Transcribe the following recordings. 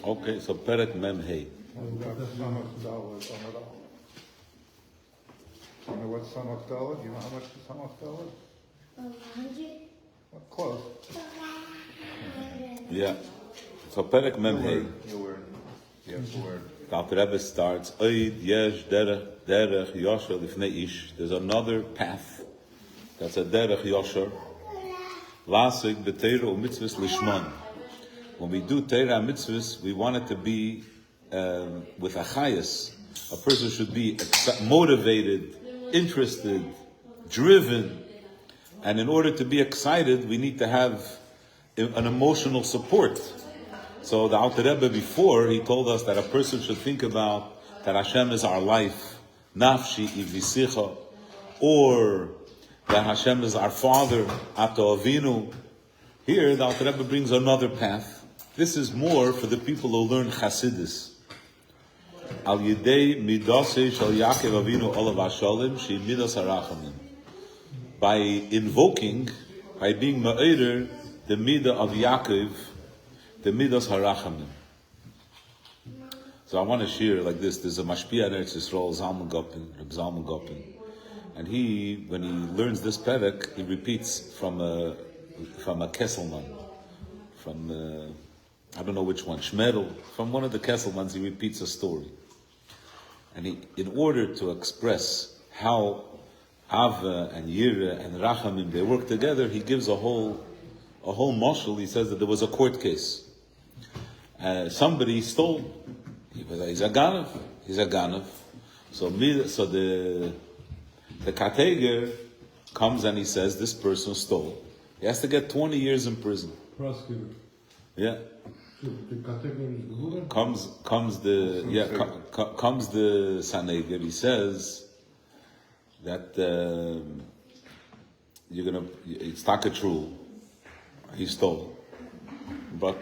Okay, so Perek Mem Hey. You know what Samach Daled? You know how much the Samach Daled? 100. Well, close. Yeah. So Perek Mem Hey. Your word. Yes, the word. The Alter Rebbe starts, Oid Yesh Derech Yosher Lifnei Ish. There's another path. That's a Derech Yosher. Lasik B'Teira u'Mitzvahs Lishman. When we do Teira Mitzvahs, we want it to be with a chayas. A person should be motivated, interested, driven. And in order to be excited, we need to have an emotional support. So the Alter Rebbe before, he told us that a person should think about that Hashem is our life, nafshi ivisicha, or that Hashem is our Father, Ato Avinu. Here, the Alter Rebbe brings another path. This is more for the people who learn Chassidus. Al Yidei Midasei Shal Yaakov Avinu Olav Hashalim Shi Midas Harachamim. By invoking, by being ma'eder, the midah of Yaakov, the midas harachamim. So I want to share like this. There's a mashpia in Eretz Yisrael, Zalman Gopin, and he, when he learns this perek, he repeats from a Kesselman, from I don't know which one, Shmerel, from one of the Kesselmans, he repeats a story, and he, in order to express how Ava and Yira and Rachamim they work together, he gives a whole mashal. He says that there was a court case. Somebody stole. He's a ganav. So the kateger comes and he says this person stole. He has to get 20 years in prison. Prosecutor. Yeah. The kateger is the ruler? Comes the saneger. He says that it's taka true. He stole, but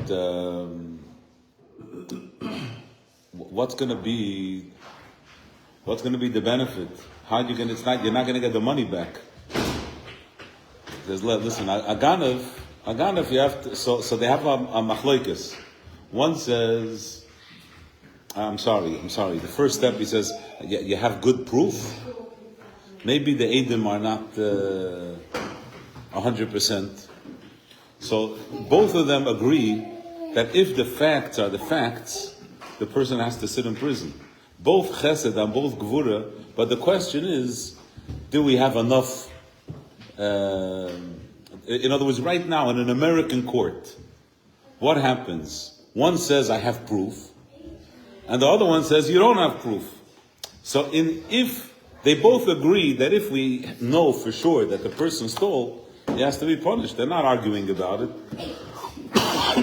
what's going to be the benefit? How you going? You're not going to get the money back. Listen, a ganav, you have to. So they have a machloikas. One says, I'm sorry. The first step, he says, you have good proof. Maybe the Eidim are not 100%. So both of them agree that if the facts are the facts, the person has to sit in prison. Both chesed and both gvura, but the question is, do we have enough? In other words, right now in an American court, what happens? One says, I have proof, and the other one says, you don't have proof. So if they both agree that if we know for sure that the person stole, he has to be punished. They're not arguing about it.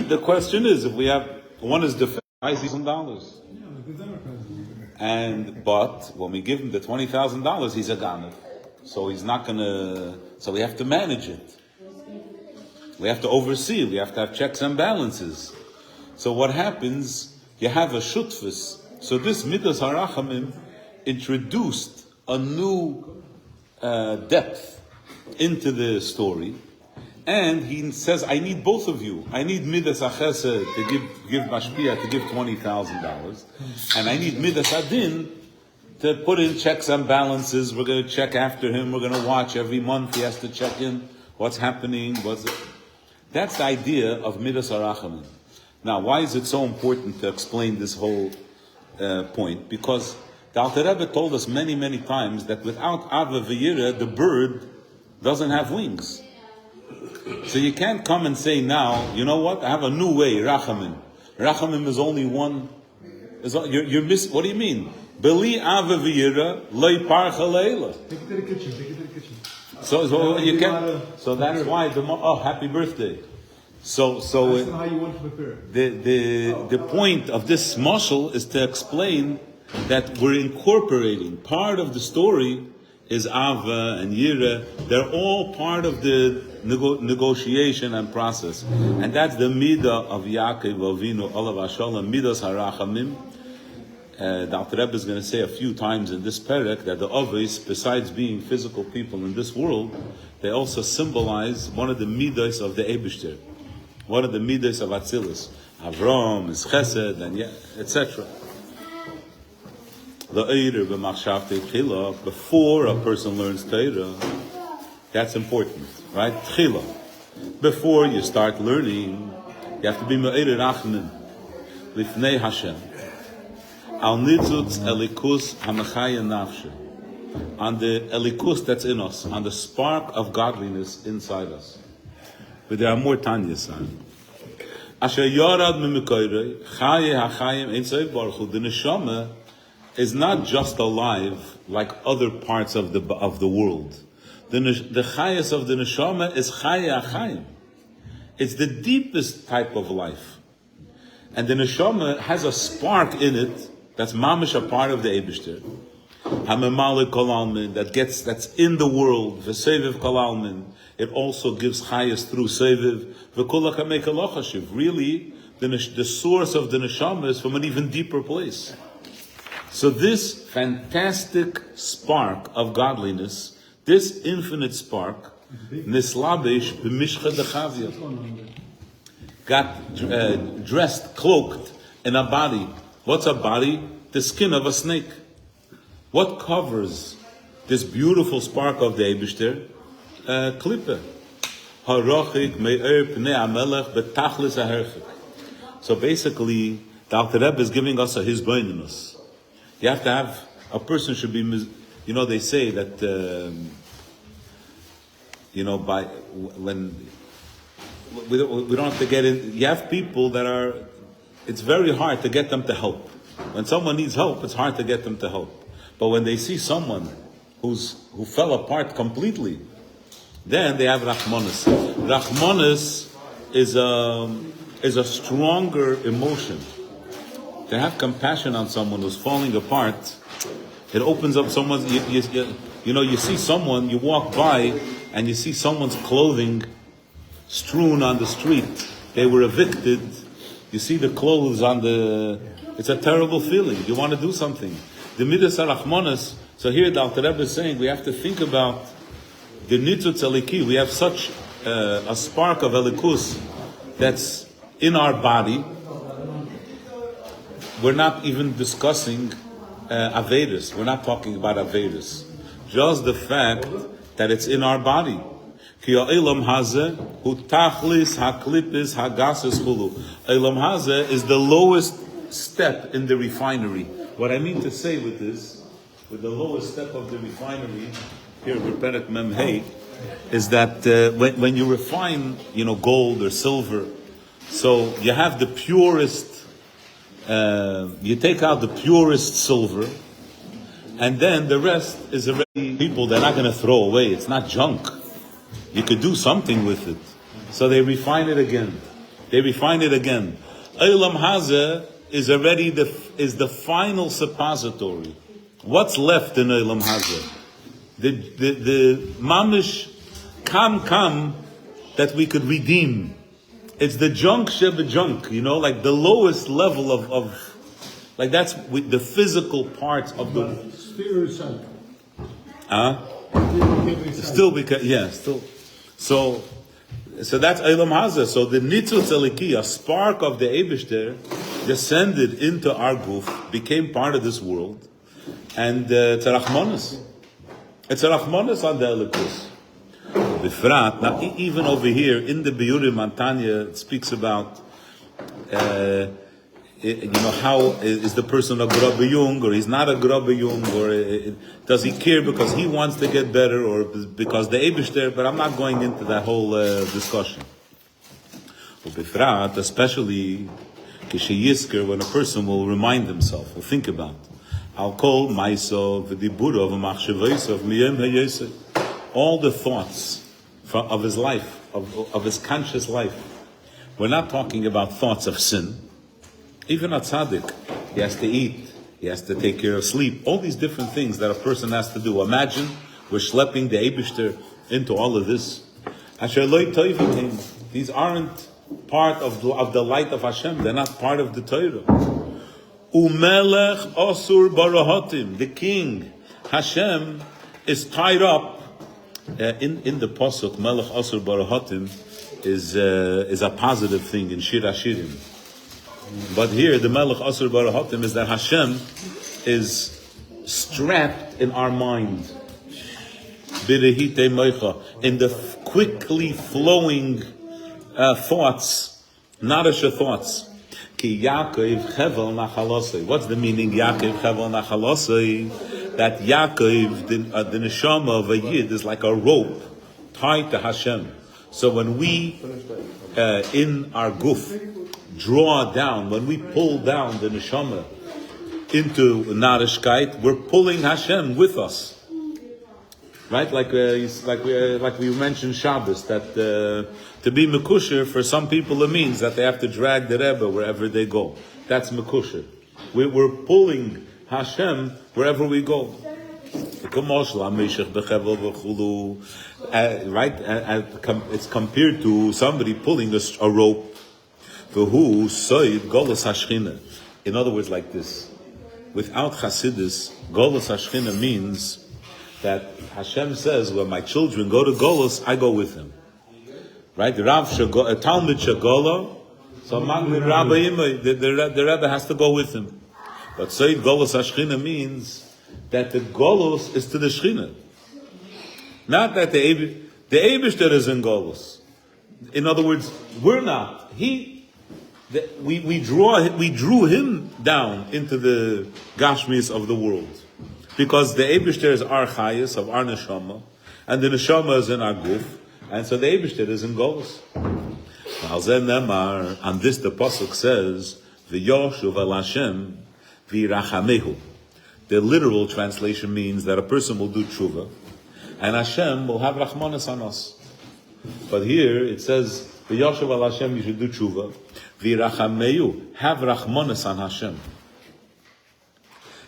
The question is, if we have, one is defending $20,000. But when we give him the $20,000, he's a ganav. So he's not gonna, so we have to manage it. We have to oversee it. We have to have checks and balances. So what happens, you have a shutfus. So this midas harachamim introduced a new depth into the story, and he says, I need both of you. I need midas achesed to give mashpia, to give $20,000, and I need midas adin to put in checks and balances. We're going to check after him. We're going to watch every month. He has to check in what's happening. That's the idea of midas harachamim. Now, why is it so important to explain this whole point? Because the Alter Rebbe told us many, many times that without Ava V'yira, the bird doesn't have wings. So you can't come and say now, you know what, I have a new way, Rachamim. Rachamim is only one. You're missing, what do you mean? Beli Ava V'yira, Lei Parcha Leila. Take it to the kitchen. So you can't, so that's why happy birthday. So Ask them how you want to prepare. The point of this mashal is to explain that we're incorporating part of the story is Ava and Yira. They're all part of the negotiation and process, and that's the midah of Yaakov Avinu Olav Hashalom, midas harachamim. The Alter Rebbe is going to say a few times in this perek that the Avos, besides being physical people in this world, they also symbolize one of the midas of the Eibishter, one of the midas of Atzilus. Avram is chesed, and etc. Before a person learns Torah, that's important, right? Tchila. Before you start learning, you have to be me'eir rachmin lifnei Hashem. Al nitzutz elikus hamachaya nafshe. On the elikus that's in us, on the spark of godliness inside us. But there are more Tanyas on. Asher yorad mimikoyrei chaye hachayim ein sof baruch hu. The neshama is not just alive like other parts of the world. The chayas of the neshama is chaye hachayim. It's the deepest type of life, and the neshama has a spark in it that's mamish, a part of the Eibishter. Hamemale kol almin, that's in the world. V'seviv kol almin. It also gives chayas through seviv. V'kol ha'kamei kol chashiv. Really, the source of the neshama is from an even deeper place. So this fantastic spark of godliness, this infinite spark, nislabesh b'mishcha dechavia, got dressed, cloaked in a body. What's a body? The skin of a snake. What covers this beautiful spark of the Eibishter? Klippe. Harochik me'er pnei hamelech betachlis haherchik. So basically, the Alter Rebbe is giving us a hisbonenus. You have to have, a person should be, they say that, we don't have to get in, you have people that it's very hard to get them to help. When someone needs help, it's hard to get them to help. But when they see someone who fell apart completely, then they have Rachmanis. Rachmanis is a stronger emotion. To have compassion on someone who's falling apart, it opens up someone's, you see someone, you walk by and you see someone's clothing strewn on the street. They were evicted. You see the clothes it's a terrible feeling. You want to do something. The Midas HaRachmanis, so here the Alter Rebbe is saying we have to think about the Nitzutz Eliki. We have such a spark of Elikus that's in our body. We're not even discussing Avedis. We're not talking about Avedis. Just the fact that it's in our body. Ki ha'elam hazeh hu tachlis haklipis hagases chulu. Elam hazeh is the lowest step in the refinery. What I mean to say with this, with the lowest step of the refinery, here with Perek Mem Hey, is that when you refine, gold or silver, so you have the purest, you take out the purest silver, and then the rest is already people they're not going to throw away. It's not junk. You could do something with it. So they refine it again. Eilam Hazeh is already the final suppository. What's left in Eilam Hazeh? The mamish kam that we could redeem. It's the junk sheba junk, like the lowest level of like that's with the physical parts of the. Still recycle. Still because still. So that's Eilam Hazeh. So the Nitzutz Eliki, a spark of the Eibishter, descended into our goof, became part of this world, and it's a Rachmanis. It's a Rachmanis on the Elikus. Bifrat, now even over here in the Biyurim on Tanya, it speaks about how is the person a grubbe jung or he's not a grubbe jung, or does he care because he wants to get better or because the Eibishter, but I'm not going into that whole discussion. Bifrat, especially when a person will remind himself, will think about, I'll call myself the Dibura of Miyem Hayeseh, all the thoughts of his life, of his conscious life. We're not talking about thoughts of sin. Even a tzaddik, he has to eat, he has to take care of sleep, all these different things that a person has to do. Imagine we're schlepping the Eibishter into all of this. These aren't part of the light of Hashem. They're not part of the Torah. Umelech Asur Barahatim, the king, Hashem, is tied up in the pasuk. Melech Asur Barahatim is a positive thing in Shir Hashirim. But here, the Melech Asur Barahatim is that Hashem is strapped in our mind. Birehite Moicha, in the quickly flowing thoughts, Narisha thoughts. Ki Yaakov Chevel Nachalosei. What's the meaning, Yaakov Chevel Nachalosei? That Yaakov, the neshama of a Yid, is like a rope tied to Hashem. So when we, in our guf, draw down, when we pull down the neshama into Narishkeit, we're pulling Hashem with us. Right? Like we mentioned Shabbos, that to be Mekusher, for some people it means that they have to drag the Rebbe wherever they go. That's Mekusher. We're pulling Hashem wherever we go. Right? It's compared to somebody pulling a rope. In other words, like this. Without Chasidus, Golus Hashchina means that Hashem says, when my children go to Golus, I go with them. Right? The Talmud Shagola, so the Rebbe has to go with him. But Sayyid Golus Hashchina means that the Golus is to the Shchina. Not that the Eibishter is in Golus. In other words, we're not. We drew him down into the Gashmis of the world. Because the Eibishter is our Chayas, of our Neshama, and the Neshama is in our Guf, and so the Eibishter is in Golus. On this the Pasuk says, V'yoshuv al Hashem v'irachamehu. The literal translation means that a person will do tshuva, and Hashem will have rachmanis on us. But here it says, V'yoshuv al Hashem, you should do tshuva, v'irachamehu, have rachmanis on Hashem.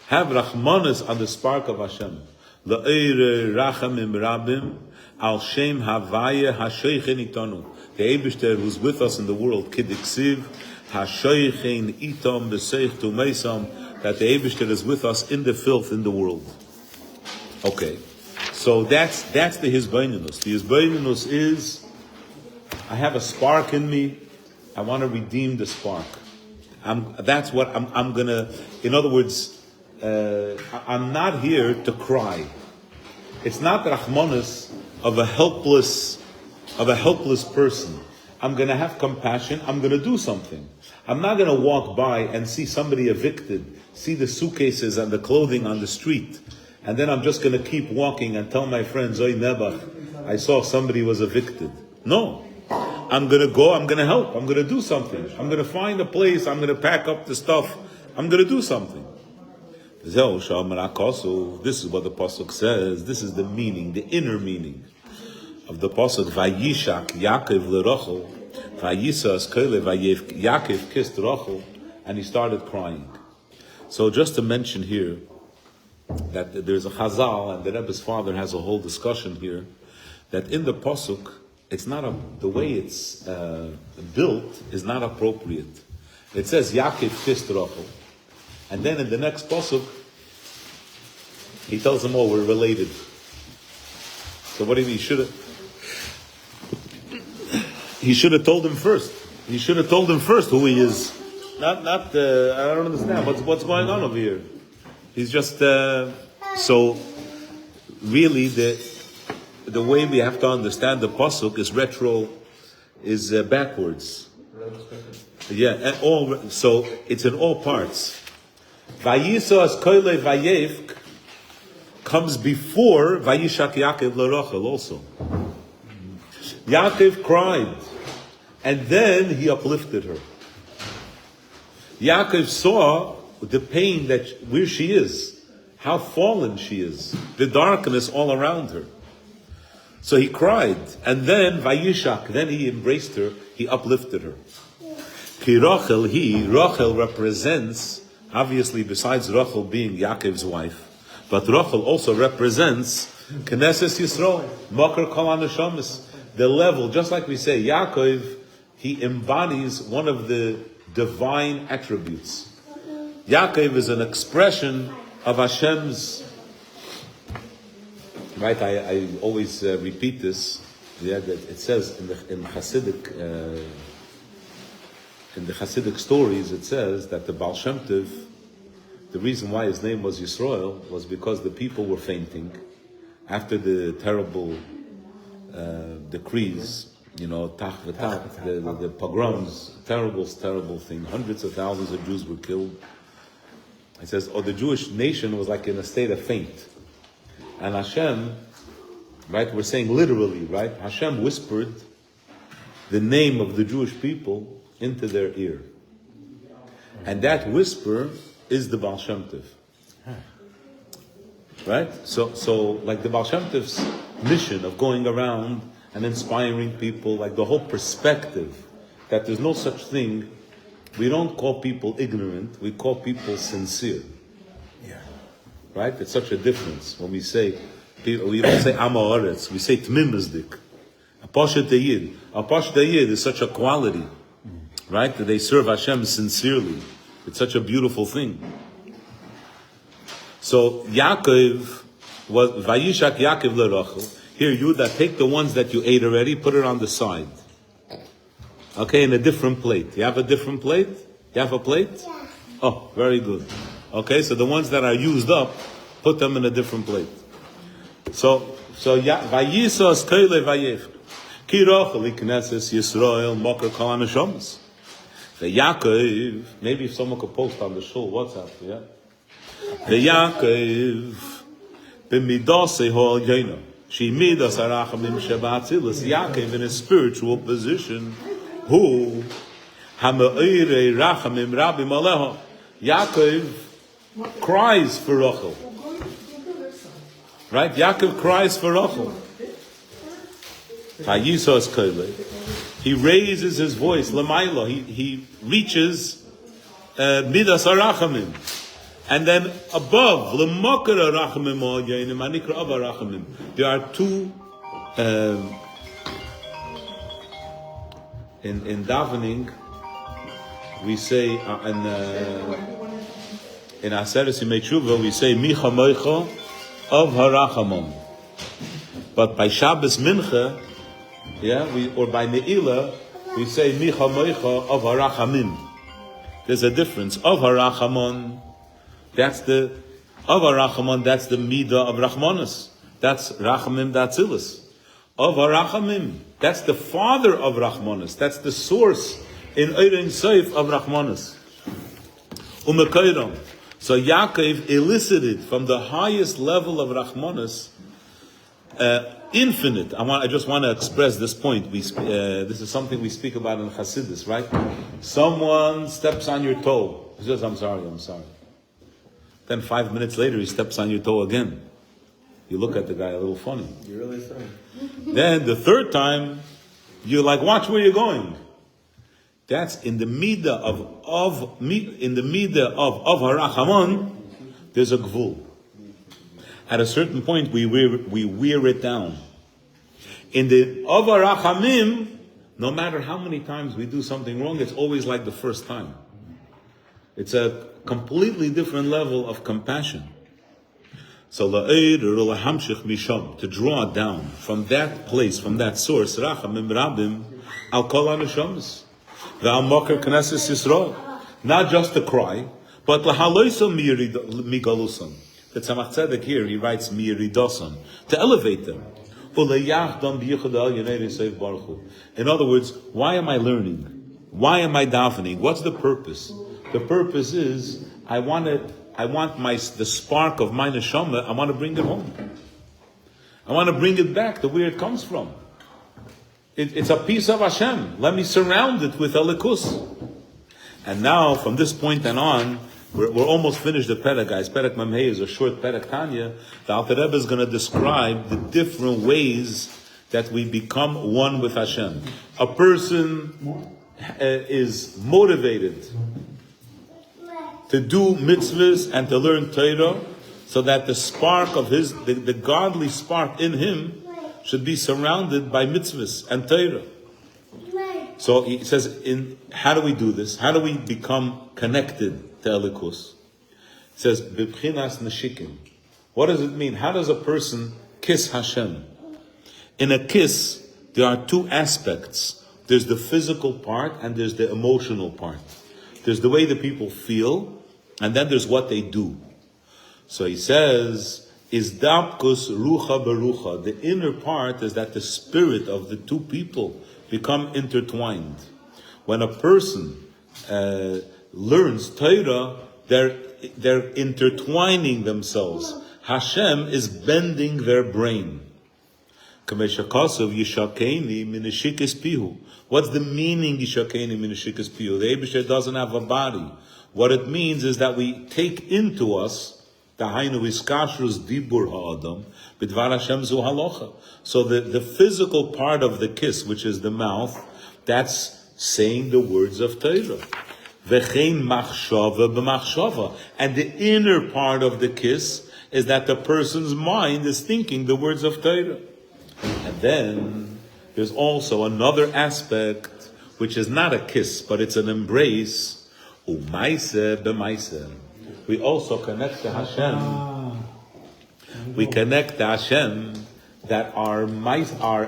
Have rachmanis on the spark of Hashem. La'eire rachamim rabim al shem havaya hashoichen itonu. The Eibishter who's with us in the world, kidiksiv hashoichen itom b'seich tumeisam, that the Eibishter is with us in the filth in the world. Okay, so that's the Hizbaininus. The Hizbaininus is, I have a spark in me, I want to redeem the spark. That's what I'm gonna, in other words, I'm not here to cry. It's not Rachmanis of a helpless person. I'm going to have compassion. I'm going to do something. I'm not going to walk by and see somebody evicted, see the suitcases and the clothing on the street, and then I'm just going to keep walking and tell my friends, Oy Nebach, I saw somebody was evicted. No. I'm going to go, I'm going to help, I'm going to do something. I'm going to find a place, I'm going to pack up the stuff, I'm going to do something. This is what the Pasuk says. This is the meaning, the inner meaning of the Pasuk. Vayishak Yaakov leRachel, Vayisas Kele Vayev. Yaakov kissed Rachel, and he started crying. So just to mention here that there's a Chazal, and the Rebbe's father has a whole discussion here, that in the Pasuk, it's not the way it's built is not appropriate. It says Yaakov kissed Rachel. And then in the next pasuk, he tells them, "Oh, we're related." So what do you mean? He should have told him first. He should have told him first who he is. Not. I don't understand what's going on over here. He's just so. Really, the way we have to understand the pasuk is backwards. Yeah, and so it's in all parts. Vayisas koile vayevk comes before Vayishak Yaakov leRachel also. Yaakov cried, and then he uplifted her. Yaakov saw the pain where she is, how fallen she is, the darkness all around her. So he cried, and then Vayishak, then he embraced her, he uplifted her. Ki Rachel represents, obviously, besides Rachel being Yaakov's wife, but Rachel also represents Knesset Yisrael, Makar Kol HaNeshamas, the level, just like we say, Yaakov, he embodies one of the divine attributes. Yaakov is an expression of Hashem's, right, I always repeat this, that it says in Hasidic, in the Hasidic stories, it says that the Baal Shem Tov, the reason why his name was Yisrael was because the people were fainting after the terrible decrees, Tach v'Tach, the pogroms, terrible thing. Hundreds of thousands of Jews were killed. It says, the Jewish nation was like in a state of faint. And Hashem, right, we're saying literally, right, Hashem whispered the name of the Jewish people into their ear. And that whisper is the Baal Shem Tov. Right? So like the Baal Shem Tov's mission of going around and inspiring people, like the whole perspective that there's no such thing. We don't call people ignorant, we call people sincere. Yeah. Right? It's such a difference. When we say, we don't say Am Haaretz, we say Tmim Izdik. A Pashat Yid. A Pashat Yid is such a quality, right? That they serve Hashem sincerely. It's such a beautiful thing. So Yaakov was Vayishak Yaakov leRachel. Here, Yudah, take the ones that you ate already, put it on the side. Okay, in a different plate. You have a different plate? You have a plate? Yeah. Oh, very good. Okay, so the ones that are used up, put them in a different plate. So Vayisas Keile Vayech. Ki Rachel Knesses Yisrael Moker Kol HaNeshamas. The Yaakov, maybe if someone could post on the shul WhatsApp, yeah? The Yaakov b'midasei ha'alyeino. She midas harachamim shebatzilus. Yaakov in a spiritual position, who hameirei rachamim rabim aleha. Yaakov cries for Rachel. Right? Yaakov cries for Rachel. Vayisas koile. He raises his voice, Lamaila. He reaches midas harachamim. And then above, L'mokar harachamim ha'alyenim, anikra av harachamim. There are two, in davening, we say, in Aseres Yimei Tshuva, we say, Mi chamoicha of harachamim. But by Shabbos Mincha, or by Ne'ilah, we say, Mi chamoicha of harachamim. There's a difference. Of harachamon, that's the Rachamon, that's the Midah of Rachmanis. That's Rachamim Datzilis. Of Rachamim, that's the father of Rachmanis. That's the source in Eirin Seif of Rachmanis. Umekayram. So Yaakov elicited from the highest level of Rachmanis, infinite. I just want to express this point. This is something we speak about in Chassidus, right? Someone steps on your toe. He says, I'm sorry. Then 5 minutes later, he steps on your toe again. You look at the guy a little funny. You're really sorry. Then the third time, you're like, watch where you're going. That's in the midah of harachamon. There's a gvul. At a certain point, we wear it down. In the of harachamim, no matter how many times we do something wrong, it's always like the first time. It's a completely different level of compassion. So to draw down from that place, from that source, rachamim rabim al kol haneshamas ve'al moker knesses Yisrael. Not just to cry, but lahaloisam migalusan. The Tzemach Tzedek here, he writes miyiridasan, to elevate them. In other words, why am I learning? Why am I davening? What's the purpose? The purpose is, I want the spark of my neshama, I want to bring it home. I want to bring it back to where it comes from. It's a piece of Hashem. Let me surround it with Elikus. And now, from this point on, we're almost finished the Perek, guys. Perek Memhei is a short Perek Tanya. The Alter Rebbe is going to describe the different ways that we become one with Hashem. A person is motivated to do mitzvahs and to learn Torah, so that the spark of the godly spark in him should be surrounded by mitzvahs and Torah. So he says, how do we do this? How do we become connected to Elikus? He says, B'bchinas neshikim. What does it mean? How does a person kiss Hashem? In a kiss, there are two aspects. There's the physical part and there's the emotional part. There's the way the people feel, and then there's what they do. So he says, is dapkus rucha berucha. The inner part is that the spirit of the two people become intertwined. When a person learns Torah, they're intertwining themselves. Hashem is bending their brain. What's the meaning Yishakeni minashikis pihu? The Eibusher doesn't have a body. What it means is that we take into us Tahainu iskashrus dibur ha'adam b'dvar Hashem zu halacha. So the physical part of the kiss, which is the mouth, that's saying the words of Torah. V'chein machshava b'machshava. And the inner part of the kiss is that the person's mind is thinking the words of Torah. And then there's also another aspect, which is not a kiss, but it's an embrace. U'maise b'maise. We also connect to Hashem. We connect to Hashem that our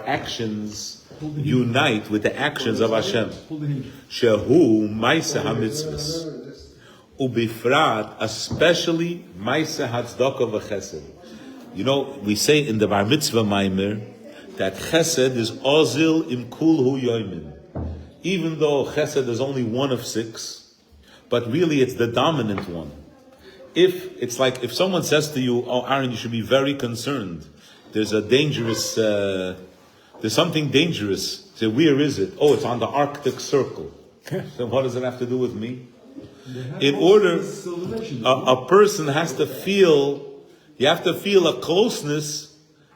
actions unite with the actions of Hashem. Shehu maise hamitzvos. Ubifrat, especially maise hatzdaka v'chesed. You know, we say in the Bar Mitzvah Maimer that chesed is ozil im kulhu yoimin. Even though chesed is only one of 6, but really it's the dominant one. If someone says to you, oh Aaron, you should be very concerned. There's something dangerous. Say, where is it? Oh, it's on the Arctic Circle. Then what does it have to do with me? In order, a person has to feel, you have to feel a closeness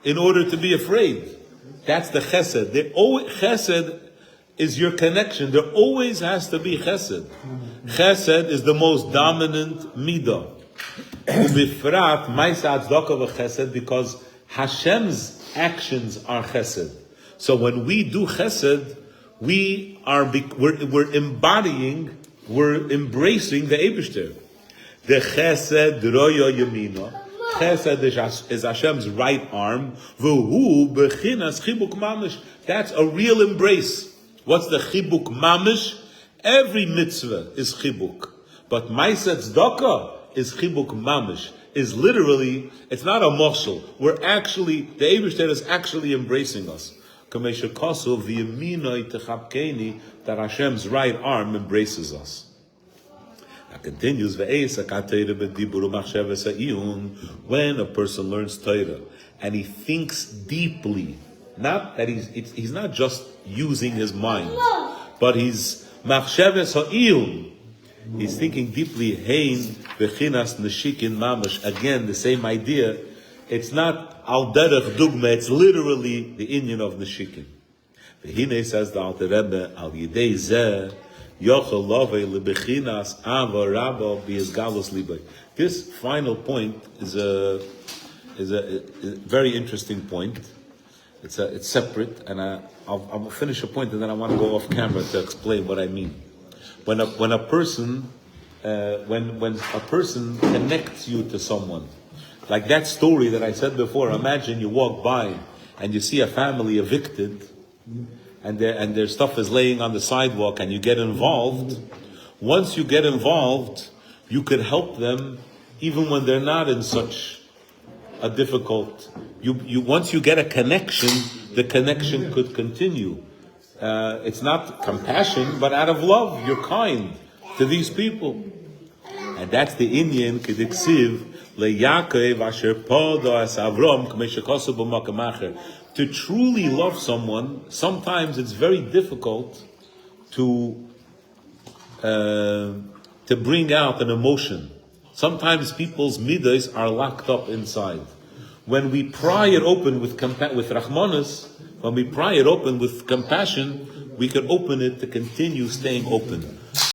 in order to be afraid. That's the chesed. Chesed is your connection. There always has to be chesed. Chesed is the most dominant midah. Because Hashem's actions are chesed. So when we do chesed, we're embracing the Eibishter. The chesed roya yamina. Chesed is Hashem's right arm. V'hu bechinas chibuk mamish. That's a real embrace. What's the chibuk mamish? Every mitzvah is chibuk, but ma'aseh tzedakah is chibuk mamish. Is literally, it's not a moshel. We're actually, the Eibishter is actually embracing us. That Hashem's right arm embraces us. That continues, when a person learns Torah and he thinks deeply, not that he's not just using his mind, but he's machsheves ha'iyun. He's thinking deeply. Hein bechinas neshikin mamash. Again, the same idea. It's not al derech dugma. It's literally the inyan of neshikin. V'hine says the Alter Rebbe al yidei zeh yochel lovei lebechinas ava rabba b'yizgalus libay. This final point is a very interesting point. It's separate, and I'll finish a point, and then I want to go off camera to explain what I mean. When a person connects you to someone, like that story that I said before. Imagine you walk by and you see a family evicted, and their stuff is laying on the sidewalk, and you get involved. Once you get involved, you could help them even when they're not in such a difficult. Once you get a connection, the connection could continue. It's not compassion, but out of love, you're kind to these people. And that's the Indian Kediksiv leYaakov asher podo as Avram k'meshekasu b'makam acher. To truly love someone, sometimes it's very difficult to bring out an emotion. Sometimes people's midas are locked up inside. When we pry it open with Rachmanis, when we pry it open with compassion, we can open it to continue staying open.